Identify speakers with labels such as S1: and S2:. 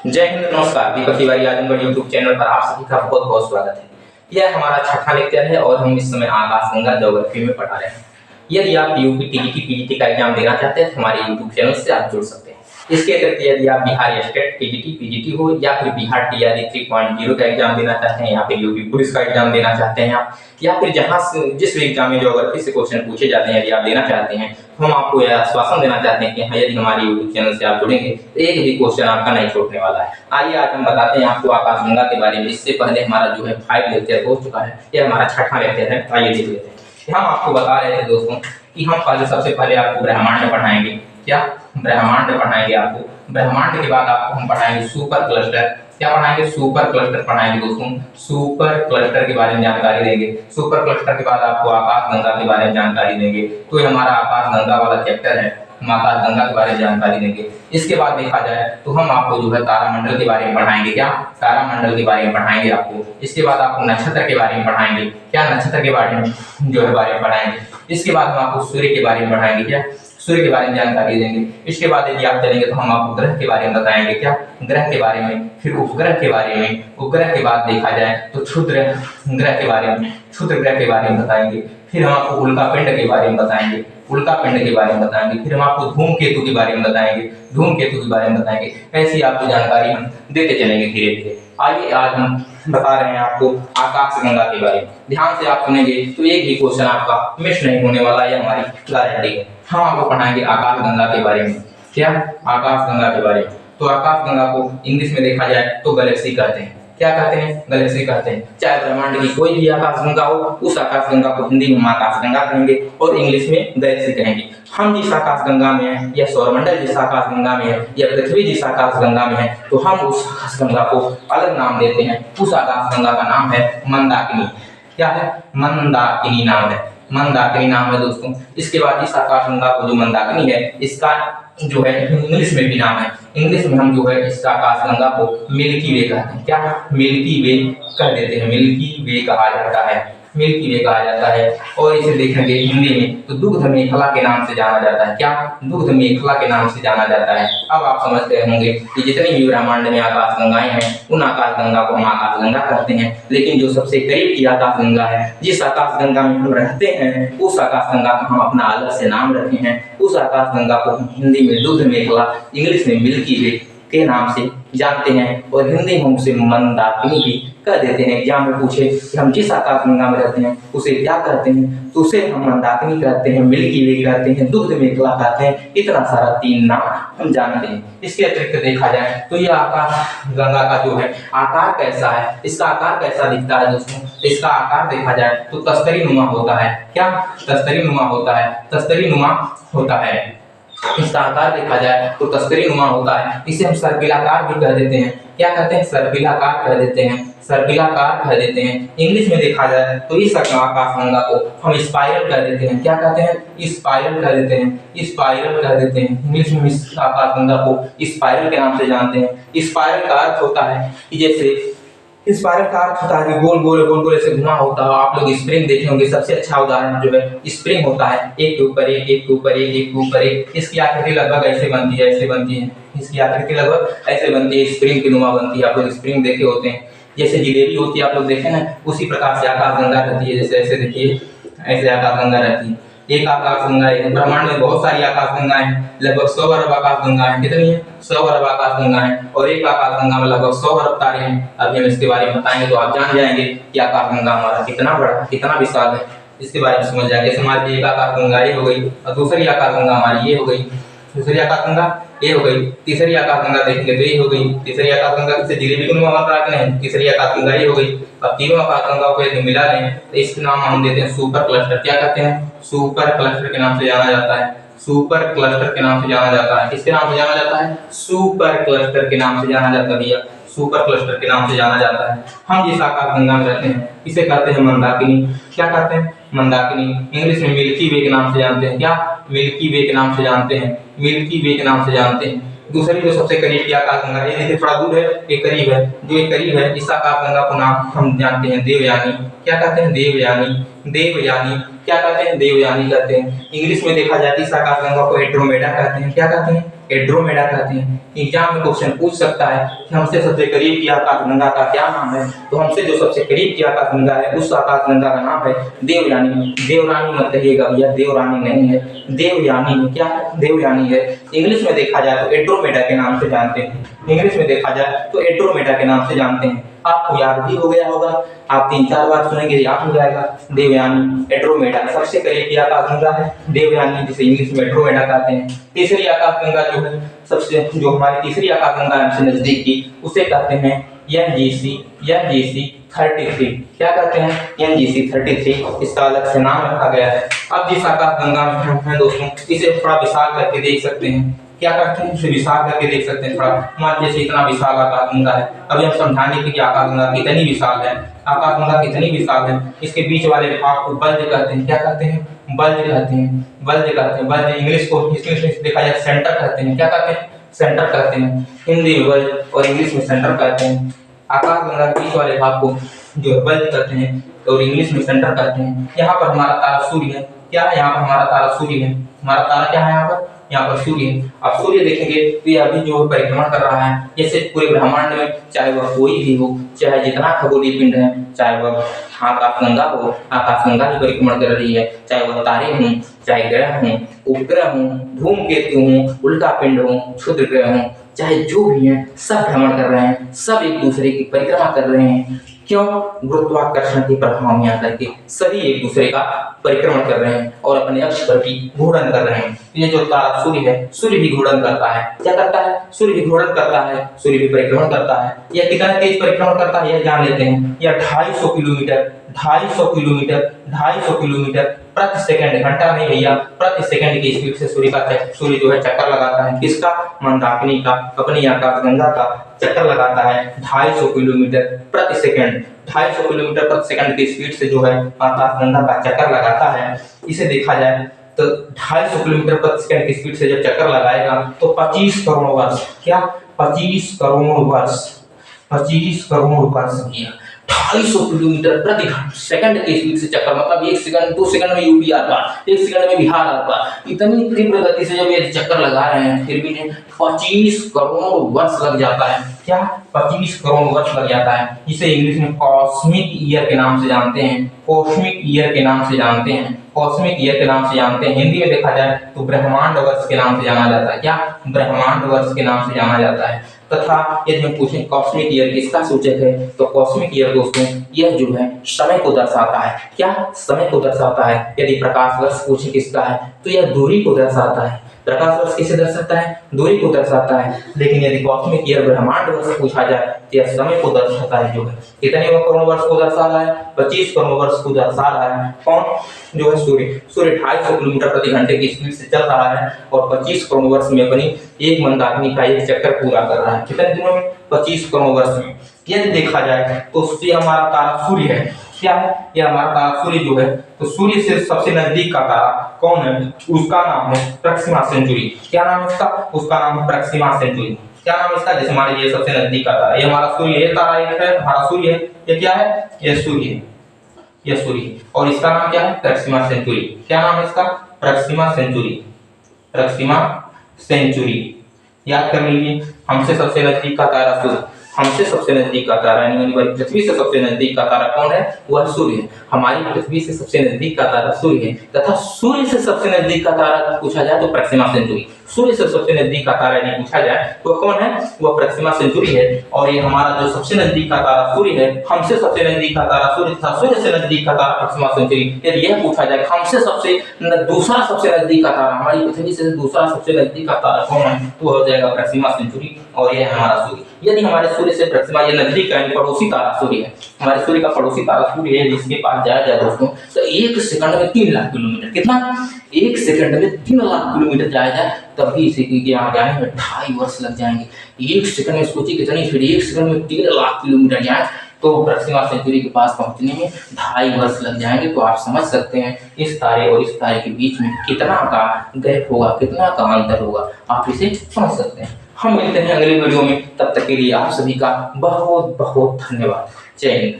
S1: जय हिंद, नमस्कार। Deepak Tiwari Azamgarh YouTube channel पर आप सभी का बहुत बहुत स्वागत है। यह हमारा छठा लेक्चर है और हम इस समय आकाशगंगा ज्योग्राफी में पढ़ा रहे हैं। यदि आप यूपी टीईटी पीजीटी का एग्जाम देना चाहते हैं तो हमारे यूट्यूब चैनल से आप जुड़ सकते हैं। इसके अतिरिक्त यदि आप बिहार स्टेट टीजीटी पीजीटी हो या फिर बिहार टीआरई 3.0 का एग्जाम देना चाहते हैं या फिर यूपी पुलिस का एग्जाम देना चाहते हैं आप, या फिर जहां से जिस भी एग्जाम में ज्योग्राफी से क्वेश्चन पूछे जाते हैं यदि आप देना चाहते हैं, तो हम आपको यह आश्वासन देना चाहते हैं कि हाँ, यदि हमारे यूट्यूब चैनल से आप जुड़ेंगे तो एक भी क्वेश्चन आपका नहीं छूटने वाला है। आइए आज हम बताते हैं आपको आकाशगंगा के बारे में। इससे पहले हमारा जो है 5 लेक्चर हो चुका है, यह हमारा छठा लेक्चर है। आइए देख लेते हैं। हम आपको बता रहे थे दोस्तों कि हम सबसे पहले आपको ब्रह्मांड पढ़ाएंगे। क्या ब्रह्मांड पढ़ाएंगे आपको। ब्रह्मांड के बाद आपको हम पढ़ाएंगे सुपर क्लस्टर। क्या पढ़ाएंगे? सुपर क्लस्टर पढ़ाएंगे दोस्तों। सुपर क्लस्टर के बारे में जानकारी देंगे। सुपर क्लस्टर के बाद आपको आकाशगंगा के बारे में जानकारी देंगे। तो ये हमारा आकाशगंगा वाला चैप्टर है, हम आकाशगंगा के बारे में जानकारी देंगे। इसके बाद देखा जाए तो हम आपको जो है तारामंडल के बारे में पढ़ाएंगे। क्या तारामंडल के बारे में पढ़ाएंगे आपको। इसके बाद आपको नक्षत्र के बारे में पढ़ाएंगे। क्या नक्षत्र के बारे में जो है बारे में पढ़ाएंगे। इसके बाद हम आपको सूर्य के बारे में पढ़ाएंगे। क्या सूर्य के बारे में जानकारी देंगे। इसके बाद यदि आप चलेंगे तो हम आपको ग्रह के बारे में बताएंगे। क्या ग्रह के बारे में, फिर उपग्रह के बारे में। उपग्रह के बाद देखा जाए तो क्षुद्र ग्रह के बारे में, क्षुद्र ग्रह के बारे में बताएंगे। फिर हम आपको उल्कापिंड के बारे में बताएंगे। उल्कापिंड के बारे में बताएंगे। फिर हम आपको धूमकेतु के बारे में बताएंगे। धूमकेतु के बारे में बताएंगे। ऐसी आपको जानकारी हम देते चलेंगे धीरे धीरे। आइए आज हम बता रहे हैं आपको आकाशगंगा के बारे में। ध्यान से आप सुनेंगे तो एक भी क्वेश्चन आपका मिस नहीं होने वाला है, हमारी गारंटी है। हम आपको पढ़ाएंगे आकाशगंगा के बारे में। क्या आकाशगंगा के बारे में। तो आकाशगंगा को इंग्लिश में देखा जाए तो गैलेक्सी कहते हैं। क्या कहते हैं? गैलेक्सी कहते हैं। चाहे ब्रह्मांड की कोई भी आकाशगंगा हो, उस आकाशगंगा को हिंदी में हम आकाशगंगा कहेंगे और इंग्लिश में गैलेक्सी कहेंगे। हम जिस आकाशगंगा में है या सौरमंडल जिस आकाशगंगा में है या पृथ्वी जिस आकाशगंगा में है, तो हम उस आकाशगंगा को अलग नाम देते हैं। उस आकाशगंगा का नाम है मंदाकिनी। क्या है? मंदाकिनी नाम है। मंदाकिनी नाम है दोस्तों। इसके बाद इस आकाशगंगा को जो मंदाकिनी है, इसका जो है इंग्लिश में भी नाम है। इंग्लिश में हम जो है इस आकाशगंगा को मिल्की वे कहते हैं। क्या मिल्की वे कह देते हैं। मिल्की वे कहा जाता है। मिल्की वे कहा जाता है। और इसे देखेंगे हिंदी में तो दुग्ध मेखला के नाम से जाना जाता है। क्या दुग्ध मेखला के नाम से जाना जाता है। अब आप समझ गए होंगे कि जितनी भी ब्रह्मांड में आकाशगंगाएं हैं, उन आकाशगंगा को हम आकाशगंगा कहते हैं। लेकिन जो सबसे करीब की आकाशगंगा है, जिस आकाशगंगा में हम रहते हैं, उस आकाशगंगा का हम अपना अलग से नाम रखे हैं। उस आकाशगंगा को हम हिंदी में दुग्ध मेखला, इंग्लिश में मिल्की वे के नाम से जानते हैं और हिंदी में उसे मंदाकिनी भी कह देते हैं। एग्जाम में पूछे कि हम जिस आकाशगंगा में रहते हैं उसे क्या कहते हैं, तो उसे हम मंदाकिनी कहते हैं, मिल्की वे कहते हैं, दुग्ध मेखला कहते हैं। इतना सारा 3 नाम हम जानते हैं। इसके अतिरिक्त देखा जाए तो ये आकाशगंगा का जो है आकार कैसा है, इसका आकार कैसा दिखता है दोस्तों। इसका आकार देखा जाए तो तस्तरी नुमा होता है। क्या तस्तरी नुमा होता है। तस्तरी नुमा होता है। इसका आकार देखा जाए तो तस्तरी नुमा होता है। इसे हम सर्पिलाकार भी कह देते हैं। क्या कहते हैं? सर्पिलाकार कह देते हैं। सर्पिलाकार कह देते हैं। इंग्लिश में देखा जाए तो इस आकाशगंगा को हम स्पाइरल कह देते हैं। क्या कहते हैं? स्पाइरल कह देते हैं। स्पाइरल कह देते हैं। इंग्लिश में इस आकाशगंगा को स्पाइरल के नाम से जानते हैं। स्पाइरल का अर्थ होता है कि जैसे स्पाइरल का अर्थ होता है कि गोल गोल गोल गोल ऐसे घुमा होता है। आप लोग स्प्रिंग देखे होंगे। सबसे अच्छा उदाहरण जो है स्प्रिंग होता है। एक के ऊपर एक, एक के ऊपर एक, एक के ऊपर एक। इसकी आकृति लगभग ऐसे बनती है, ऐसे बनती है। इसकी आकृति लगभग ऐसे बनती है, स्प्रिंग की नुमा बनती है। आप लोग स्प्रिंग देखे होते हैं, जैसे जिलेबी होती है, आप लोग देखे ना, उसी प्रकार से आकाशगंगा रहती है। जैसे ऐसे देखिए, ऐसे आकाशगंगा रहती है। एक आकाशगंगा है। ब्रह्मांड में बहुत सारी आकाशगंगाएं हैं, लगभग 100 अरब आकाशगंगा है। कितनी है? 100 अरब आकाशगंगा है। और एक आकाशगंगा में लगभग 100 अरब तारे हैं। अभी हम इसके बारे में बताएंगे तो आप जान जाएंगे कि आकाशगंगा हमारा कितना बड़ा, कितना विशाल है। इसके बारे में समझ जाएंगे। जैसे हमारी एक आकाशगंगा ये हो गई और दूसरी आकाशगंगा हमारी ये हो गई। दूसरी आकाशगंगा ये हो गई। तीसरी आकाशगंगा देखेंगे तो ये हो गई। तीसरी आकाशगंगा से जिलेबी को नुमा बन रहा है कि नहीं। तीसरी आकाशगंगा ये हो गई। अब तीनों आकाशगंगाओं को यदि मिला लें तो इसका नाम हम देते हैं सुपर क्लस्टर। क्या कहते हैं? सुपर क्लस्टर के नाम से जाना जाता है। सुपर क्लस्टर के नाम से जाना जाता है। किसके नाम से जाना जाता है? सुपर क्लस्टर के नाम से जाना जाता है भैया। सुपर क्लस्टर के नाम से जाना जाता है। हम जिस आकाशगंगा में रहते हैं इसे कहते हैं मंदाकिनी। क्या कहते हैं? मंदाकिनी। इंग्लिश में मिल्की वे के नाम से जानते हैं। क्या मिल्की वे के नाम से जानते हैं। मिल्की वे के नाम से जानते हैं। दूसरी जो सबसे करीब की आकाशगंगा है, ये देखिए थोड़ा दूर है, एक करीब है। जो एक करीब है इस आकाशगंगा को नाम हम जानते हैं देवयानी। क्या कहते हैं? देवयानी। देवयानी। क्या कहते हैं? देवयानी कहते हैं। इंग्लिश में देखा जाए तो इस आकाशगंगा को एंड्रोमेडा कहते हैं। क्या कहते हैं? एंड्रोमेडा कहते हैं। एग्जाम में क्वेश्चन पूछ सकता है कि हमसे सबसे करीब की आकाशगंगा का क्या नाम है, तो हमसे जो सबसे करीब की आकाशगंगा है उस आकाशगंगा का नाम है देवयानी। देवरानी मत कहिएगा भैया, देवरानी नहीं है, देवयानी है। क्या है? देवयानी है। इंग्लिश में देखा जाए तो एंड्रोमेडा के नाम से जानते हैं, इंग्लिश में देखा जाए तो एंड्रोमेडा के नाम से जानते हैं। आपको याद भी हो गया होगा, आप 3-4 बार सुनेंगे याद हो जाएगा। देवयानी, एंड्रोमेडा, सबसे करीब की आकाशगंगा है देवयानी, जिसे इंग्लिश में एंड्रोमेडा कहते हैं। तीसरी आकाशगंगा जो है सबसे, जो हमारी तीसरी आकाशगंगा है हमसे नजदीक की, उसे कहते हैं एनजीसी 33। क्या कहते हैं? एनजीसी 33, इसका अलग से नाम रखा गया है। अब जिस आकाशगंगा में हम हैं दोस्तों, इसे थोड़ा विशाल करके देख सकते हैं। क्या करते हैं? इसे विशाल करके देख सकते हैं। थोड़ा मान लीजिए इतना विशाल आकाशगंगा है, अभी हम समझाने की आकाशगंगा कितनी विशाल है, आकाशगंगा कितनी विशाल है। इसके बीच वाले भाग को बल्ज कहते हैं। क्या कहते हैं? बल्ज कहते हैं, बल्ज कहते हैं। बल्ज इंग्लिश को देखा जाए सेंटर कहते हैं। क्या कहते हैं? सेंटर कहते हैं। हिंदी में बल्ज और इंग्लिश में सेंटर कहते हैं। आकाशगंगा के बीच वाले भाग को जो है बल्ज कहते हैं और इंग्लिश में सेंटर कहते हैं। यहाँ पर हमारा तारा सूर्य है। क्या है? यहाँ पर हमारा तारा सूर्य है। हमारा तारा क्या है? यहाँ पर सूर्य है। आप सूर्य देखेंगे तो ये अभी जो परिक्रमा कर रहा है, जैसे पूरे ब्रह्मांड में चाहे वह कोई भी हो, चाहे जितना खगोलीय पिंड है, चाहे वह आकाशगंगा हो, आकाशगंगा भी परिक्रमण कर रही है, चाहे वह तारे हों, चाहे ग्रह हों, उपग्रह हों, धूमकेतु हों, उल्का पिंड हों, क्षुद्र ग्रह हों, चाहे जो भी हैं सब भ्रमण कर रहे हैं, सब एक दूसरे की परिक्रमा कर रहे हैं। क्यों? गुरुत्वाकर्षण के प्रभाव में आकर के सभी एक दूसरे का परिक्रमण कर रहे हैं और अपने अक्ष पर भी घूर्णन कर रहे हैं। ये जो तारा सूर्य है, सूर्य भी घूर्णन करता है। क्या करता है? सूर्य भी घूर्णन करता है, सूर्य भी परिक्रमण करता है। यह कितना तेज परिक्रमण करता है यह जान लेते हैं। यह 250 किलोमीटर प्रति सेकंड, घंटा नहीं भैया, प्रति सेकंड की स्पीड से सूर्य जो है चक्कर लगाता है। किसका? मंदाकिनी का, अपनी आकाशगंगा का चक्कर लगाता है 250 किलोमीटर प्रति सेकंड। 250 किलोमीटर प्रति सेकंड की स्पीड से जो है आकाशगंगा का चक्कर लगाता है। इसे देखा जाए तो 250 किलोमीटर प्रति सेकंड की स्पीड से जब चक्कर लगाएगा तो 25 करोड़ वर्ष, क्या 25 करोड़ वर्ष, 25 करोड़ वर्ष किया 250 किलोमीटर प्रति सेकंड की स्पीड से चक्कर, मतलब 1 सेकंड 2 सेकंड में यूपी आर पार, 1 सेकंड में बिहार आर पार, इतनी तीव्र गति से जब ये चक्कर लगा रहे हैं, फिर भी 25 करोड़ वर्ष लग जाता है। क्या? 25 करोड़ वर्ष लग जाता है, जिसे इंग्लिश में कॉस्मिक ईयर के नाम से जानते हैं। कॉस्मिक ईयर के नाम से जानते हैं, कॉस्मिक ईयर के नाम से जानते हैं। हिंदी में देखा जाए तो ब्रह्मांड वर्ष के नाम से जाना जाता है। क्या? ब्रह्मांड वर्ष के नाम से जाना जाता है। तथा यदि हम पूछें कॉस्मिक ईयर किसका सूचक है, तो कॉस्मिक ईयर दोस्तों यह जो है समय को दर्शाता है। क्या? समय को दर्शाता है। यदि प्रकाश वर्ष पूछे किसका है, तो यह दूरी को दर्शाता है। प्रकाश वर्ष किसे दर्शाता है? दूरी को दर्शाता है। लेकिन यदि कॉस्मिक ईयर ब्रह्मांड वर्ष पूछा जाए तो यह समय को दर्शाता है। जो है कितने करोड़ वर्ष को दर्शा रहा है? 25 करोड़ वर्ष को दर्शा रहा है। कौन? जो है सूर्य। सूर्य 250 किलोमीटर प्रति घंटे की स्पीड से चल रहा है और 25 करोड़ वर्ष में अपनी एक मंदाकिनी का एक चक्कर पूरा कर रहा है। कितने दिनों में? 25 करोड़ वर्ष में। यदि देखा जाए तो ये हमारा तारा सूर्य है। क्या है? यह हमारा तारा सूर्य जो है, तो सूर्य से सबसे नजदीक का तारा कौन है? उसका नाम है प्रक्सिमा सेंचुरी। क्या नाम है उसका? उसका नाम है प्रक्सिमा सेंचुरी। क्या नाम इसका? जैसे मान लीजिए सबसे नजदीक का तारा, ये हमारा सूर्य, ये तारा एक है हमारा सूर्य है। ये क्या है? ये सूर्य है, यह सूर्य। और इसका नाम क्या है? प्रक्सिमा सेंचुरी। क्या नाम है इसका? प्रक्सिमा सेंचुरी, प्रक्सिमा सेंचुरी। याद कर लीजिए, हमसे सबसे नजदीक का तारा सूर्य, हमसे सबसे नजदीक का तारा यानी हमारी पृथ्वी से सबसे नजदीक का तारा कौन है? वह सूर्य है। हमारी पृथ्वी से सबसे नजदीक का तारा सूर्य है। तथा सूर्य से सबसे नजदीक का तारा पूछा जाए तो प्रक्सिमा सेंचुरी। सूर्य से सबसे नजदीक का तारा यदि पूछा जाए तो कौन है? वह प्रक्सिमा सेंचुरी है। और ये हमारा जो सबसे नजदीक का तारा सूर्य है, हमसे सबसे नजदीक का तारा सूर्य था, सूर्य से नजदीक का तारा प्रक्सिमा सेंचुरी। यदि यह पूछा जाए हमसे दूसरा सबसे नजदीक का तारा, हमारी पृथ्वी से दूसरा सबसे नजदीक का तारा कौन है, तो हो जाएगा प्रक्सिमा सेंचुरी। और यह हमारा सूर्य। यदि हमारे सूर्य से प्रक्सिमा ये नजदीक का यानी पड़ोसी तारा सूर्य है, हमारे सूर्य का पड़ोसी तारा सूर्य है, जिसके पास जाया जाए दोस्तों तो 1 सेकंड में 3 लाख किलोमीटर, कितना? 1 सेकंड में 3 लाख किलोमीटर जाया जाए तब भी इसे यहाँ जाने में 2.5 वर्ष लग जाएंगे। 1 सेकंड में सोचिए कितनी स्पीड, 1 सेकंड में 3 लाख किलोमीटर जाए तो प्रक्सिमा सेंचुरी के पास पहुंचने में 2.5 वर्ष लग जाएंगे। तो आप समझ सकते हैं इस तारे और इस तारे के बीच में कितना का गैप होगा, कितना का अंतर होगा, आप इसे समझ सकते हैं। हम मिलते हैं अगले वीडियो में, तब तक के लिए आप सभी का बहुत बहुत धन्यवाद। जय हिंद।